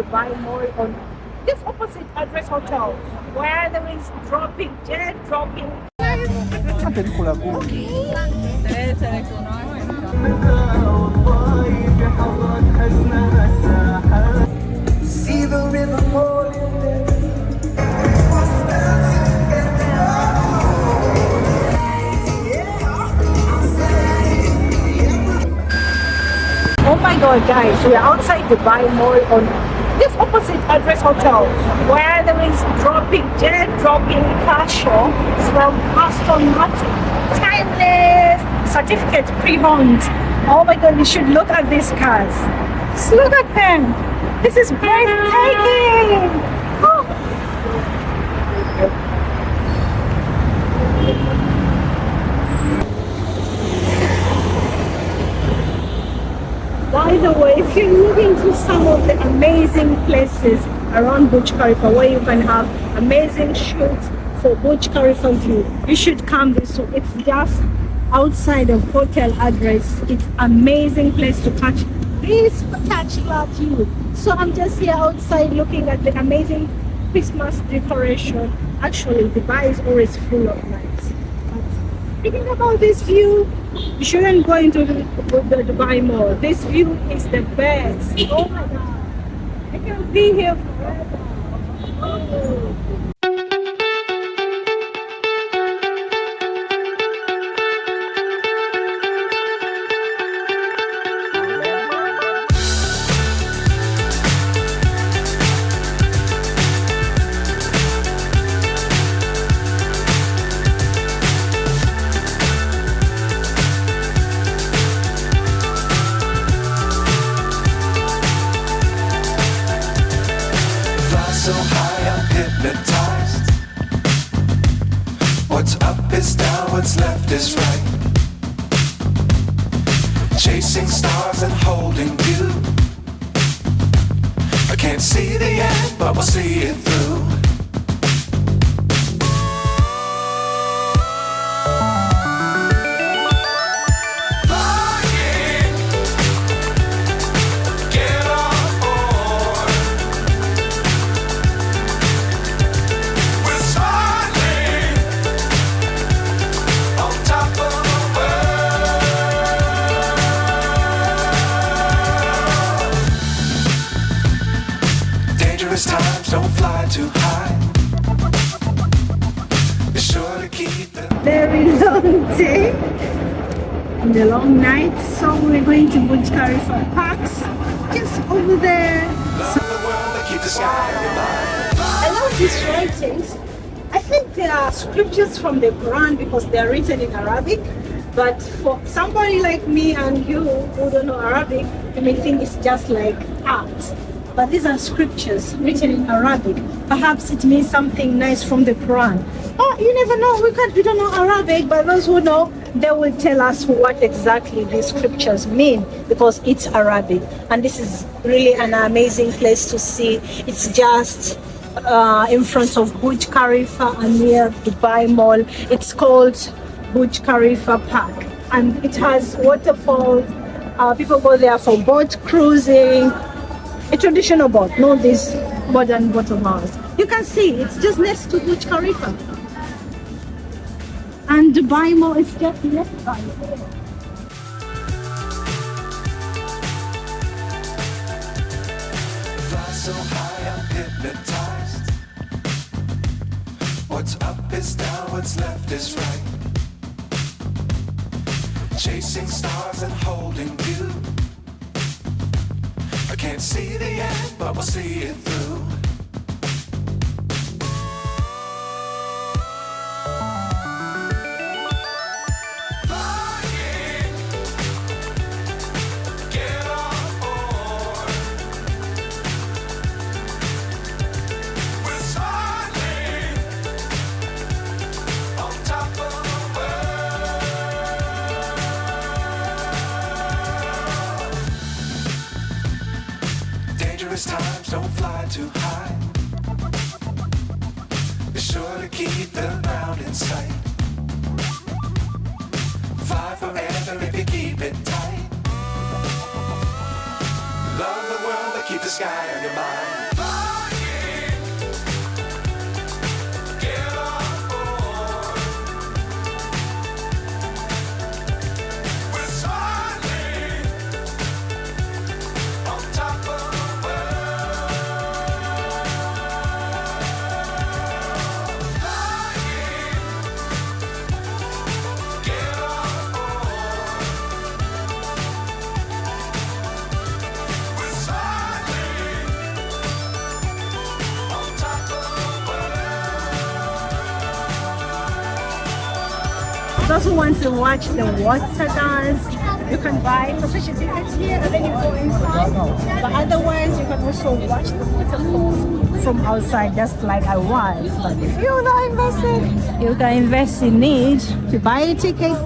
Dubai Mall on just opposite Address Hotel, where there is dropping, jet dropping. See the river rolling. Oh my god, guys, we are outside Dubai Mall on just opposite Address Hotel, where there is dropping, jet dropping car show from Aston Martin. Timeless, certificate pre-owned. Oh my god, you should look at these cars. Just look at them. This is breathtaking. Oh. By the way, if you're looking to some of the amazing places around Burj Khalifa where you can have amazing shoots for Burj Khalifa view, you should come this way. It's just outside of Hotel Address. It's amazing place to catch this spectacular view. So I'm just here outside looking at the amazing Christmas decoration. Actually, Dubai is always full of lights. Thinking about this view, you shouldn't go into the Dubai Mall. This view is the best. Oh my god. I can be here forever. Oh. So high I'm hypnotized. What's up is down, what's left is right. Chasing stars and holding you. I can't see the end, but we'll see it through. Times don't fly too high. Be sure to keep them. Very long day and a long night, so we're going to Burj Khalifa Parks just over there. Love the world and keep the sky alive. I love these writings. I think they are scriptures from the Quran because they are written in Arabic, but for somebody like me and you who don't know Arabic, you may think it's just like art. But these are scriptures written in Arabic. Perhaps it means something nice from the Quran. Oh, you never know. We don't know Arabic, but those who know, they will tell us what exactly these scriptures mean because it's Arabic. And this is really an amazing place to see. It's just in front of Burj Khalifa and near Dubai Mall. It's called Burj Khalifa Park, and it has waterfalls. People go there for boat cruising. A traditional boat, not this modern boat of ours. You can see it's just next to Burj Khalifa. And Dubai Mall is just next by there. Fly so high I'm hypnotized. What's up is down, what's left is right. Chasing stars and holding you. I can't see the end, but we'll see it through. Flying, get on board. We're soaring on top of the world. Dangerous times don't fly too high. Be sure to keep the ground in sight. Fly forever if you keep it tight. Love the world. keep the sky on your mind. Flying, get on board. We're soaring on top of the world. Flying, get on board. We're soaring on top of the world. Those who want to watch the water dance, you can buy concession tickets here and then you go inside. But otherwise, you can also watch the waterfall from outside, just like I was. But if you're not invested, you can invest in it. To buy a ticket,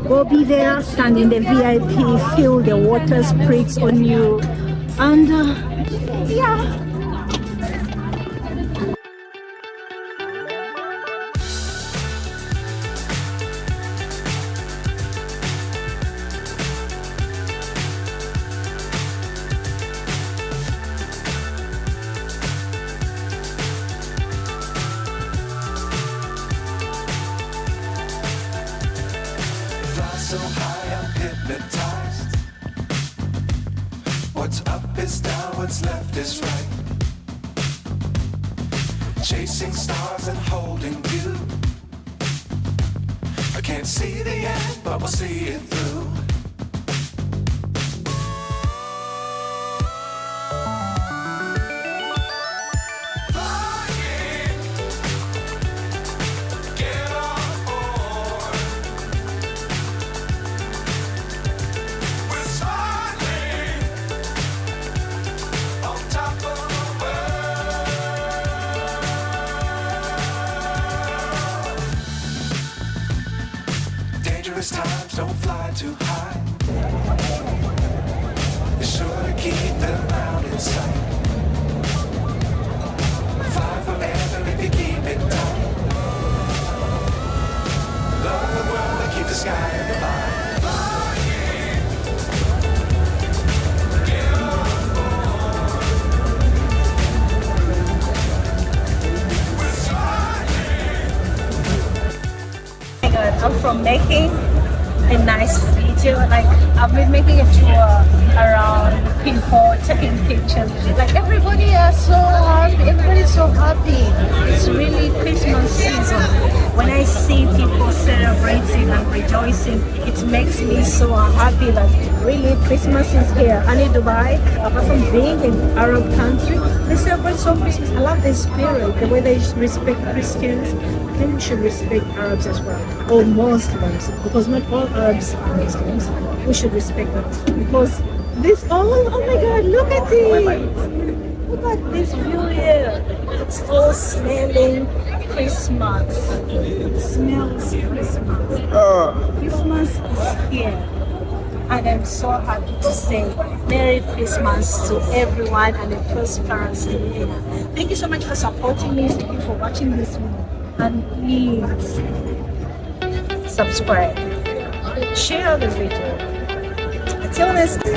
go be there, stand in the VIP, feel the water spritz on you, and yeah. Fly so high, I'm hypnotized. What's up is down, what's left is right. Chasing stars and holding you. I can't see the end, but we'll see it through. Flying, get on board. We're soaring on top of the world. Dangerous times, don't fly too high. Be sure to keep the ground in sight. Fly forever if you keep it tight. Love the world and keep the sky in your mind. Flying, get on board. We're soaring. My God, I'm from making a nice video. Like I've been making a tour around people taking pictures. Like everybody is so happy. Everybody's so happy. It's really Christmas season. When I see people celebrating and rejoicing, it makes me so happy that really Christmas is here. And in Dubai, apart from being in Arab country, they celebrate so Christmas. I love the spirit, the way they respect Christians. I think we should respect Arabs as well, or Muslims, because not all Arabs are Muslims. We should respect them because this. Oh my God! Look at it! Look at this view here. It's all smelling Christmas. It smells Christmas. Christmas is here. And I'm so happy to say Merry Christmas to everyone and a prosperous new year. Thank you so much for supporting me. Thank you for watching this video. And please subscribe. Share the video. Until next time.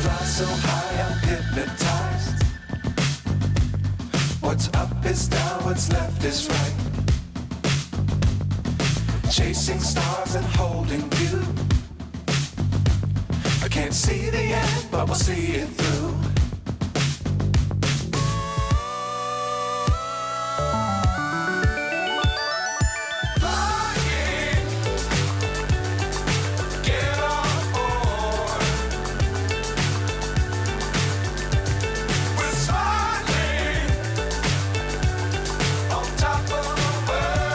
Fly so high, I'm hypnotized. What's up is down, what's left is right. Chasing stars and holding you. I can't see the end, but we'll see it through. Flying, get on board. We're soaring on top of the world.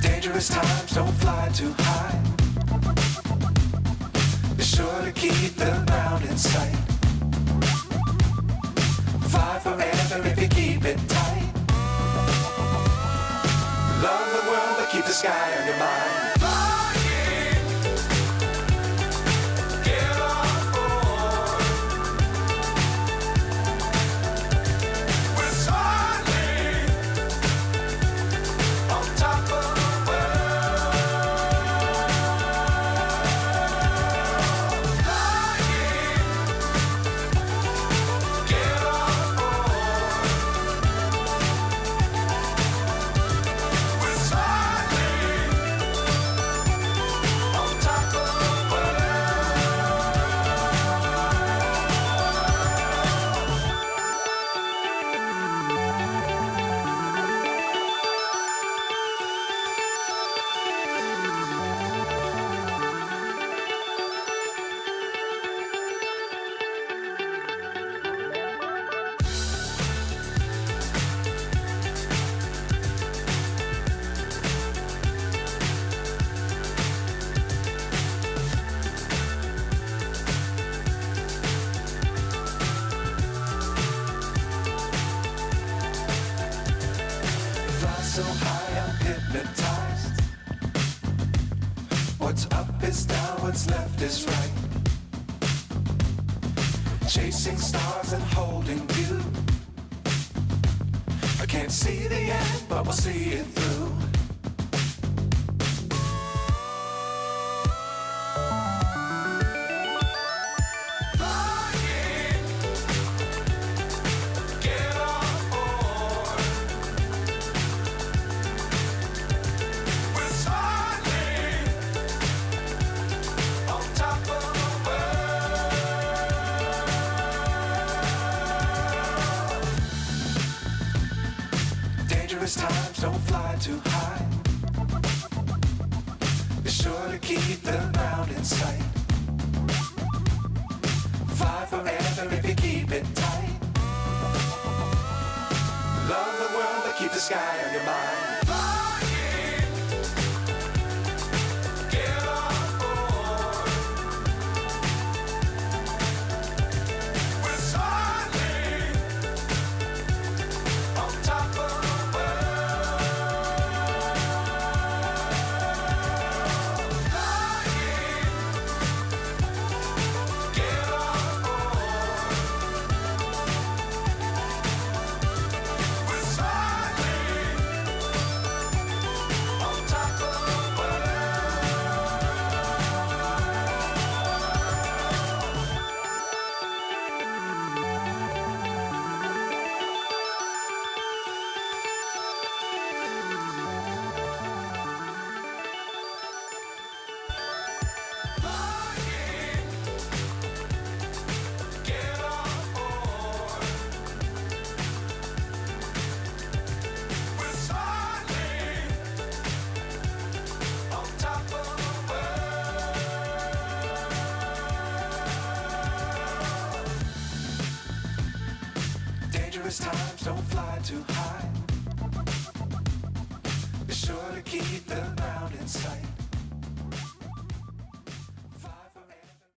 Dangerous times, don't fly too high. Be sure to keep the ground in sight. Fly forever forever if you keep it tight. Love the world, but keep the sky on your mind. Flying, get on board. We're soaring on top of the world. Flying, get on board. We're soaring on top of the fly so high, I'm hypnotized. What's up is down, what's left is right. Chasing stars and holding you. I can't see the end, but we'll see it through. Flying, get on board. We're soaring on top of the world. Dangerous times, don't fly too high. Be sure to keep the ground in sight. Fly forever if you keep it tight. Love the world, but keep the sky on your mind. Flying, get on board. We're soaring on top of the world. Flying, get on board. We're soaring on top of the Flying, get on board. We're soaring on top of the world. Dangerous times, don't fly too high. Be sure to keep the ground in sight.